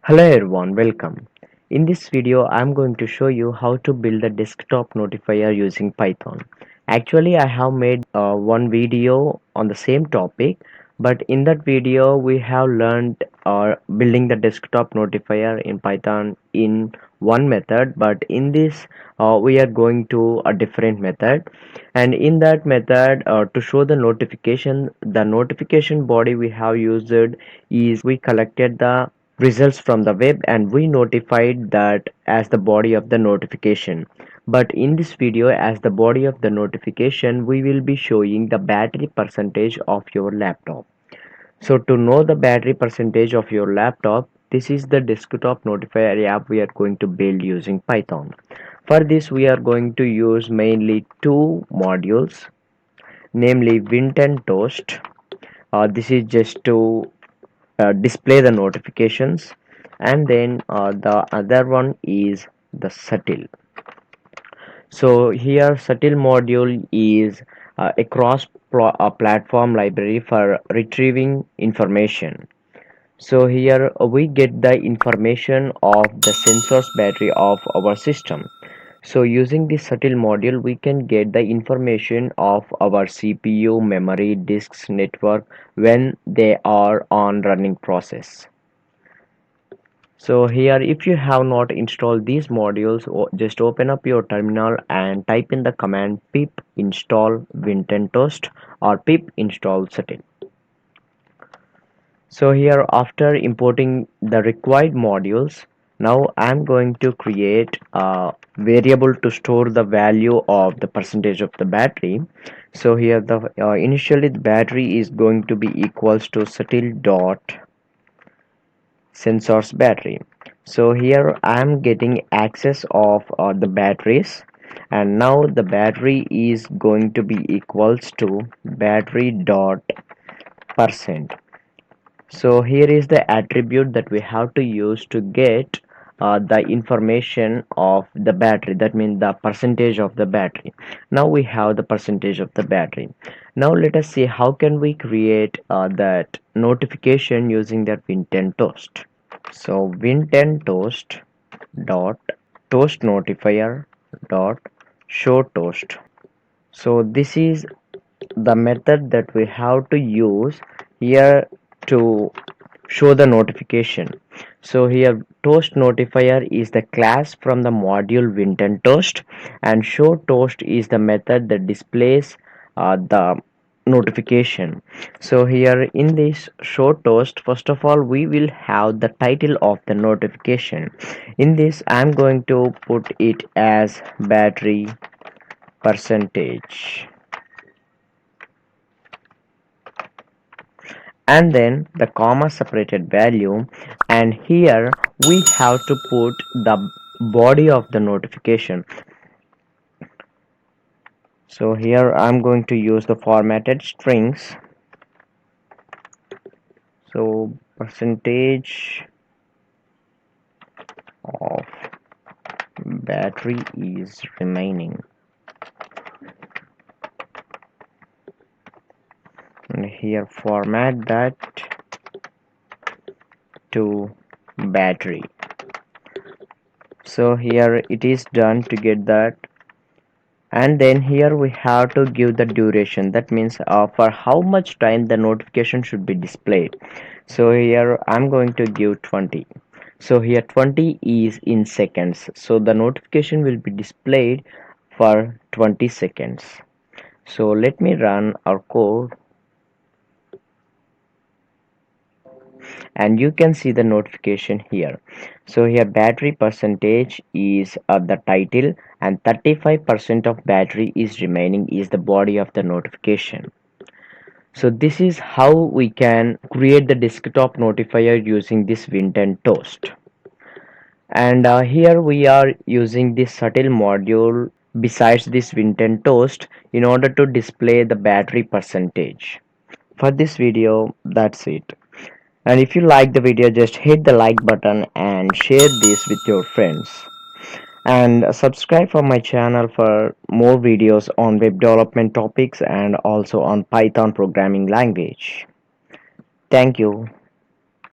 Hello everyone, welcome. In this video, I'm going to show you how to build a desktop notifier using Python. Actually, I have made one video on the same topic, but in that video, we have learned building the desktop notifier in Python in one method, but in this, we are going to a different method. And in that method, to show the notification body we have used is we collected the results from the web and we notified that as the body of the notification. But in this video, as the body of the notification, we will be showing the battery percentage of your laptop. So to know the battery percentage of your laptop, this is the desktop notifier app we are going to build using Python. For this, we are going to use mainly two modules, namely Vint and Toast. This is just to display the notifications, and then the other one is the subtle. So here subtle module is a platform library for retrieving information. So here we get the information of the sensors battery of our system. So using this subtle module, we can get the information of our CPU, memory, disks, network when they are on running process. So here, if you have not installed these modules, just open up your terminal and type in the command pip install Wintentoast or pip install setting. So here, after importing the required modules, now I'm going to create a variable to store the value of the percentage of the battery. So here, the initially the battery is going to be equals to settle dot sensors battery. So here I am getting access of the batteries, and now the battery is going to be equals to battery dot percent. So here is the attribute that we have to use to get the information of the battery, that means the percentage of the battery. Now we have the percentage of the battery. Now let us see how can we create that notification using that Winten toast. So Winten toast dot toast notifier dot show toast. So this is the method that we have to use here to show the notification. So here toast notifier is the class from the module Winten toast, and show toast is the method that displays the notification. So here in this show toast, first of all we will have the title of the notification. In this I'm going to put it as battery percentage, and then the comma separated value, and here we have to put the body of the notification. So here I'm going to use the formatted strings. So percentage of battery is remaining, and here format that to battery. So here it is done to get that, and then here we have to give the duration, that means for how much time the notification should be displayed. So here I'm going to give 20. So here 20 is in seconds, so the notification will be displayed for 20 seconds. So let me run our code, and you can see the notification here. So here battery percentage is the title, and 35% of battery is remaining is the body of the notification. So this is how we can create the desktop notifier using this Winten toast. And here we are using this subtle module besides this Winten toast in order to display the battery percentage. For this video, that's it. And if you like the video, just hit the like button and share this with your friends. And subscribe for my channel for more videos on web development topics and also on Python programming language. Thank you.